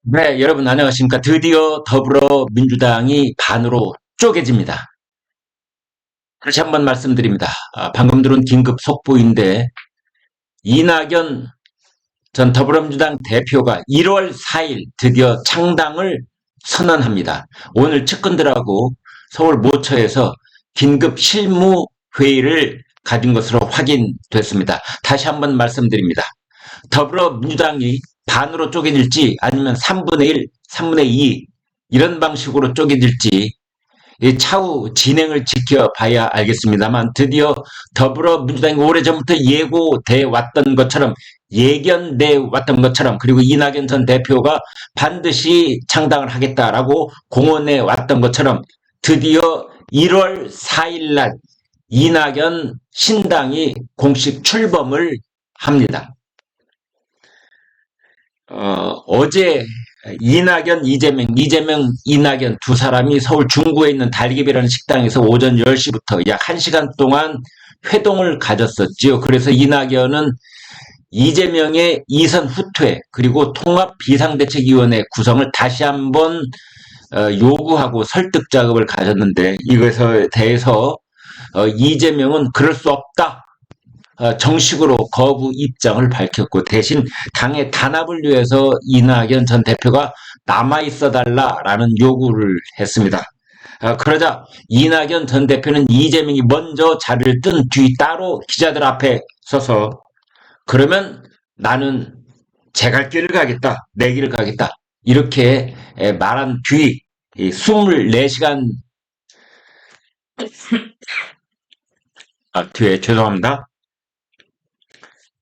네, 여러분 안녕하십니까. 드디어 더불어민주당이 반으로 쪼개집니다. 다시 한번 말씀드립니다. 방금 들은 긴급 속보인데 이낙연 전 더불어민주당 대표가 1월 4일 드디어 창당을 선언합니다. 오늘 측근들하고 서울 모처에서 긴급 실무 회의를 가진 것으로 확인됐습니다. 다시 한번 말씀드립니다. 더불어민주당이 반으로 쪼개질지 아니면 3분의 1, 3분의 2 이런 방식으로 쪼개질지 차후 진행을 지켜봐야 알겠습니다만 드디어 더불어민주당이 오래전부터 예고돼 왔던 것처럼 예견돼 왔던 것처럼 그리고 이낙연 전 대표가 반드시 창당을 하겠다라고 공언해 왔던 것처럼 드디어 1월 4일 날 이낙연 신당이 공식 출범을 합니다. 어제 이낙연, 이재명, 이낙연 두 사람이 서울 중구에 있는 달기비라는 식당에서 오전 10시부터 약 1시간 동안 회동을 가졌었지요. 그래서 이낙연은 이재명의 이선 후퇴 그리고 통합비상대책위원회 구성을 다시 한번 요구하고 설득 작업을 가졌는데 이것에 대해서 이재명은 그럴 수 없다. 정식으로 거부 입장을 밝혔고 대신 당의 단합을 위해서 이낙연 전 대표가 남아있어 달라라는 요구를 했습니다. 그러자 이낙연 전 대표는 이재명이 먼저 자리를 뜬 뒤 따로 기자들 앞에 서서 그러면 나는 제 갈 길을 가겠다. 내 길을 가겠다. 이렇게 말한 뒤 24시간 뒤에 죄송합니다.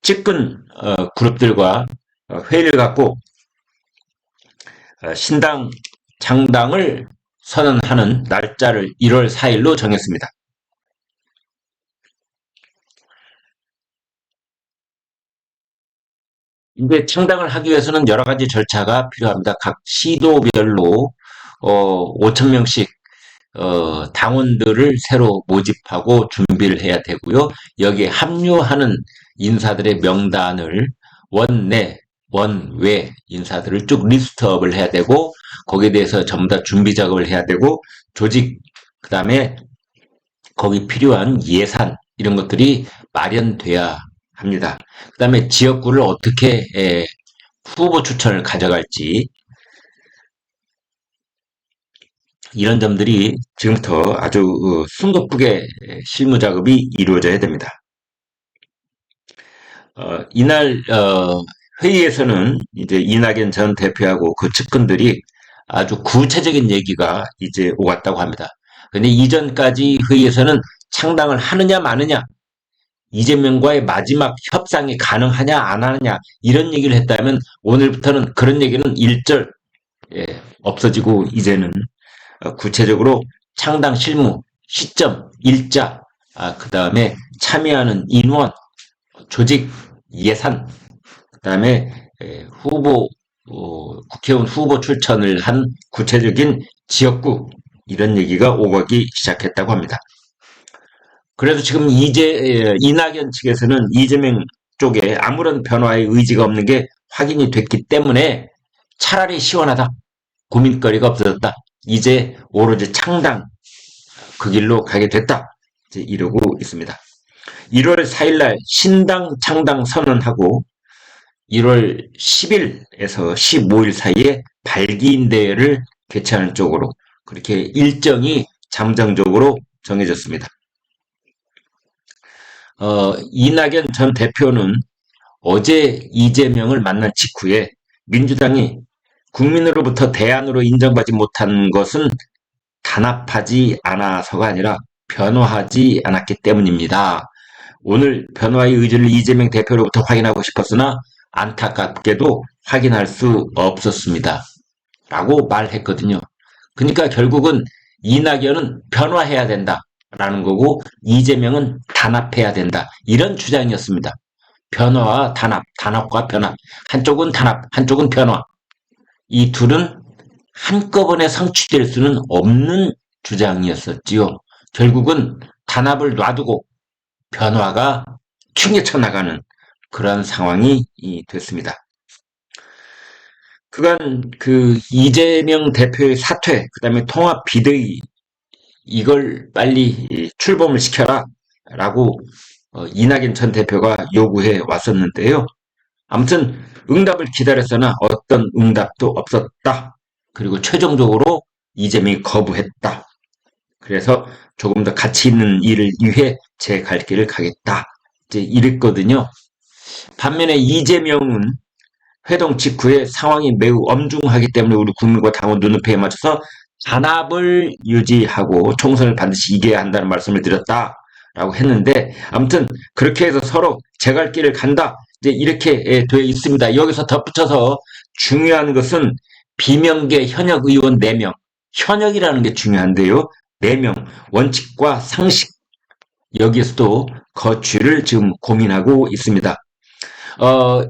측근 그룹들과 회의를 갖고 신당 창당을 선언하는 날짜를 1월 4일로 정했습니다. 이제 창당을 하기 위해서는 여러 가지 절차가 필요합니다. 각 시도별로 5천 명씩 당원들을 새로 모집하고 준비를 해야 되고요. 여기에 합류하는 인사들의 명단을 원내, 원외 인사들을 쭉 리스트업을 해야 되고 거기에 대해서 전부 다 준비 작업을 해야 되고 조직 그다음에 거기 필요한 예산 이런 것들이 마련돼야 합니다. 그다음에 지역구를 어떻게 후보 추천을 가져갈지 이런 점들이 지금부터 아주 숨가쁘게 실무 작업이 이루어져야 됩니다. 이날 회의에서는 이제 이낙연 전 대표하고 그 측근들이 아주 구체적인 얘기가 이제 오갔다고 합니다. 근데 이전까지 회의에서는 창당을 하느냐 마느냐, 이재명과의 마지막 협상이 가능하냐 안 하느냐 이런 얘기를 했다면 오늘부터는 그런 얘기는 일절 없어지고 이제는 구체적으로 창당 실무, 시점, 일자, 그 다음에 참여하는 인원, 조직, 예산, 그 다음에 후보, 국회의원 후보 출전을 한 구체적인 지역구 이런 얘기가 오가기 시작했다고 합니다. 그래서 지금 이낙연 측에서는 이재명 쪽에 아무런 변화의 의지가 없는 게 확인이 됐기 때문에 차라리 시원하다. 고민거리가 없어졌다. 이제 오로지 창당 그 길로 가게 됐다. 이제 이러고 있습니다. 1월 4일 날 신당 창당 선언하고 1월 10일에서 15일 사이에 발기인 대회를 개최하는 쪽으로 그렇게 일정이 잠정적으로 정해졌습니다. 이낙연 전 대표는 어제 이재명을 만난 직후에 민주당이 국민으로부터 대안으로 인정받지 못한 것은 단합하지 않아서가 아니라 변화하지 않았기 때문입니다. 오늘 변화의 의지를 이재명 대표로부터 확인하고 싶었으나 안타깝게도 확인할 수 없었습니다. 라고 말했거든요. 그러니까 결국은 이낙연은 변화해야 된다. 라는 거고 이재명은 단합해야 된다. 이런 주장이었습니다. 변화와 단합, 단합과 변화. 한쪽은 단합, 한쪽은 변화. 이 둘은 한꺼번에 성취될 수는 없는 주장이었었지요. 결국은 단합을 놔두고 변화가 튕겨쳐 나가는 그런 상황이 됐습니다. 그간 그 이재명 대표의 사퇴, 그다음에 통합 비대위 이걸 빨리 출범을 시켜라 라고 이낙연 전 대표가 요구해 왔었는데요. 아무튼 응답을 기다렸으나 어떤 응답도 없었다. 그리고 최종적으로 이재명이 거부했다. 그래서 조금 더 가치 있는 일을 위해 제 갈 길을 가겠다. 이제 이랬거든요. 반면에 이재명은 회동 직후에 상황이 매우 엄중하기 때문에 우리 국민과 당원 눈높이에 맞춰서 단합을 유지하고 총선을 반드시 이겨야 한다는 말씀을 드렸다라고 했는데 아무튼 그렇게 해서 서로 제 갈 길을 간다. 이제 이렇게 돼 있습니다. 여기서 덧붙여서 중요한 것은 비명계 현역 의원 4명. 현역이라는 게 중요한데요. 4명. 원칙과 상식. 여기에서도 거취를 지금 고민하고 있습니다.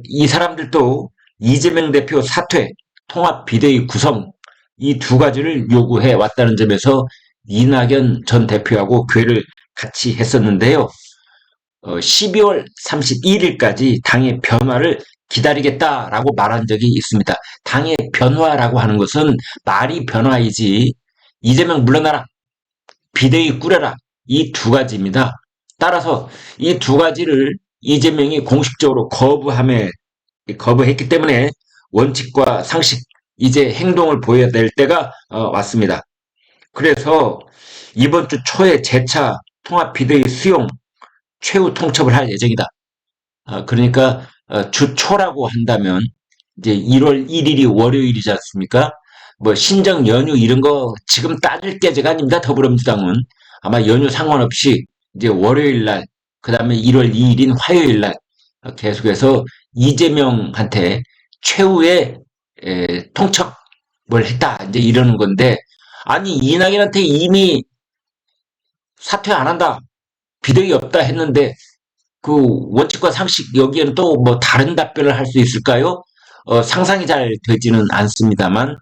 이 사람들도 이재명 대표 사퇴, 통합 비대위 구성 이 두 가지를 요구해 왔다는 점에서 이낙연 전 대표하고 교회를 같이 했었는데요. 12월 31일까지 당의 변화를 기다리겠다라고 말한 적이 있습니다. 당의 변화라고 하는 것은 말이 변화이지 이재명 물러나라, 비대위 꾸려라 이 두 가지입니다. 따라서 이 두 가지를 이재명이 공식적으로 거부했기 때문에 원칙과 상식, 이제 행동을 보여야 될 때가 왔습니다. 그래서 이번 주 초에 재차 통합 비대위 수용 최후 통첩을 할 예정이다. 그러니까 주 초라고 한다면 이제 1월 1일이 월요일이지 않습니까? 뭐 신정 연휴 이런 거 지금 따질 때제가 아닙니다. 더불어민주당은 아마 연휴 상관없이 이제 월요일 날, 그다음에 1월 2일인 화요일 날 계속해서 이재명한테 최후의 통첩을 했다. 이제 이러는 건데 아니 이낙연한테 이미 사퇴 안 한다. 비대위 없다 했는데 그 원칙과 상식 여기에는 또 뭐 다른 답변을 할 수 있을까요? 상상이 잘 되지는 않습니다만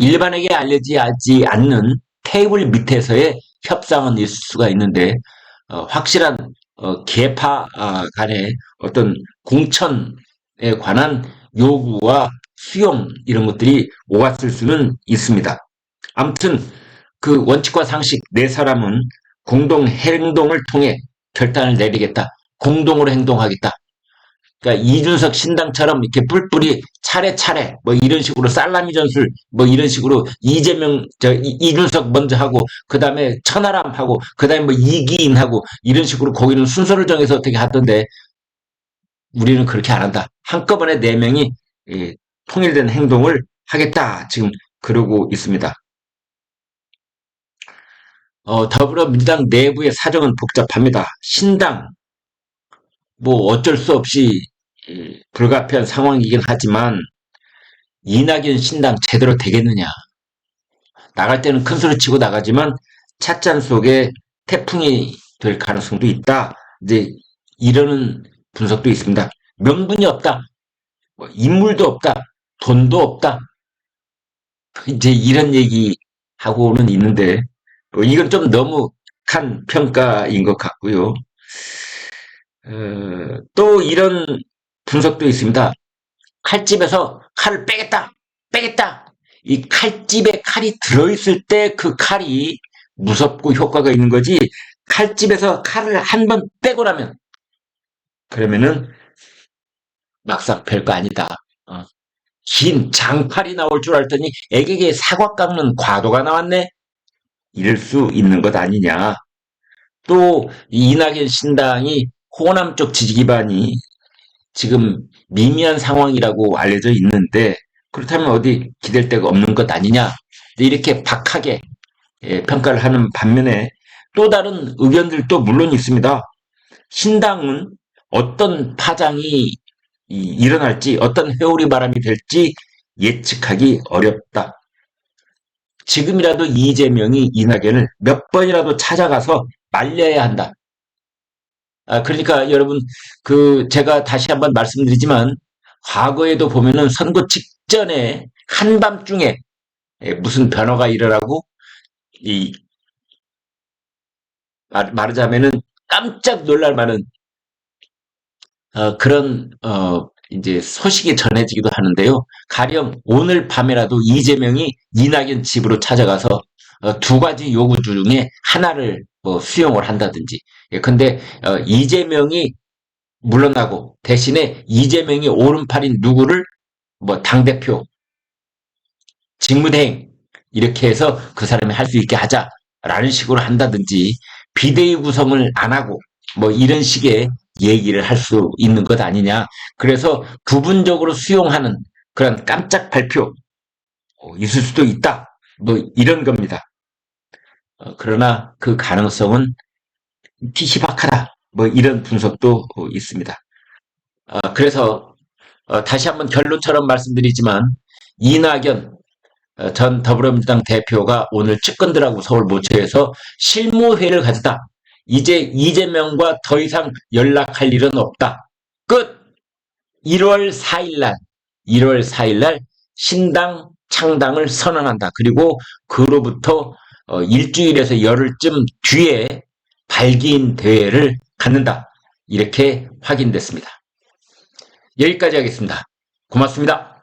일반에게 알려지지 않는 테이블 밑에서의 협상은 있을 수가 있는데 확실한 계파 간의 어떤 공천에 관한 요구와 수용 이런 것들이 오갔을 수는 있습니다. 아무튼 그 원칙과 상식 네 사람은 공동 행동을 통해 결단을 내리겠다. 공동으로 행동하겠다. 그러니까 이준석 신당처럼 이렇게 뿔뿔이 차례차례 뭐 이런 식으로 살라미 전술 뭐 이런 식으로 이재명 이준석 먼저 하고 그다음에 천하람 하고 그다음에 뭐 이기인 하고 이런 식으로 거기는 순서를 정해서 어떻게 하던데 우리는 그렇게 안 한다. 한꺼번에 4명이 통일된 행동을 하겠다. 지금 그러고 있습니다. 더불어민주당 내부의 사정은 복잡합니다. 신당 뭐 어쩔 수 없이 불가피한 상황이긴 하지만 이낙연 신당 제대로 되겠느냐. 나갈 때는 큰 소리 치고 나가지만 찻잔 속에 태풍이 될 가능성도 있다. 이제 이러는 분석도 있습니다. 명분이 없다. 뭐 인물도 없다. 돈도 없다. 이제 이런 얘기하고는 있는데 이건 좀 너무 한 평가인 것 같고요. 또 이런 분석도 있습니다. 칼집에서 칼을 빼겠다! 빼겠다! 이 칼집에 칼이 들어있을 때 그 칼이 무섭고 효과가 있는 거지, 칼집에서 칼을 한 번 빼고 나면, 그러면은 막상 별거 아니다. 긴 장칼이 나올 줄 알았더니 애게게 사과 깎는 과도가 나왔네? 이럴 수 있는 것 아니냐. 또 이낙연 신당이 호남 쪽 지지 기반이 지금 미미한 상황이라고 알려져 있는데 그렇다면 어디 기댈 데가 없는 것 아니냐 이렇게 박하게 평가를 하는 반면에 또 다른 의견들도 물론 있습니다. 신당은 어떤 파장이 일어날지 어떤 회오리 바람이 될지 예측하기 어렵다. 지금이라도 이재명이 이낙연을 몇 번이라도 찾아가서 말려야 한다. 그러니까 여러분, 제가 다시 한번 말씀드리지만, 과거에도 보면은 선거 직전에 한밤중에 무슨 변화가 일어나고, 이, 말하자면은 깜짝 놀랄 만한, 그런, 이제 소식이 전해지기도 하는데요. 가령 오늘 밤에라도 이재명이 이낙연 집으로 찾아가서 두 가지 요구 중에 하나를 뭐 수용을 한다든지. 예, 근데 이재명이 물러나고 대신에 이재명이 오른팔인 누구를 뭐 당대표, 직무대행 이렇게 해서 그 사람이 할 수 있게 하자라는 식으로 한다든지 비대위 구성을 안 하고 뭐 이런 식의 얘기를 할 수 있는 것 아니냐. 그래서 부분적으로 수용하는 그런 깜짝 발표 있을 수도 있다. 뭐 이런 겁니다. 그러나 그 가능성은 희박하다. 뭐 이런 분석도 있습니다. 그래서 다시 한번 결론처럼 말씀드리지만 이낙연 전 더불어민주당 대표가 오늘 측근들하고 서울 모처에서 실무회의를 가졌다. 이제 이재명과 더 이상 연락할 일은 없다. 끝! 1월 4일 날, 1월 4일 날 신당 창당을 선언한다. 그리고 그로부터 일주일에서 열흘쯤 뒤에 발기인 대회를 갖는다. 이렇게 확인됐습니다. 여기까지 하겠습니다. 고맙습니다.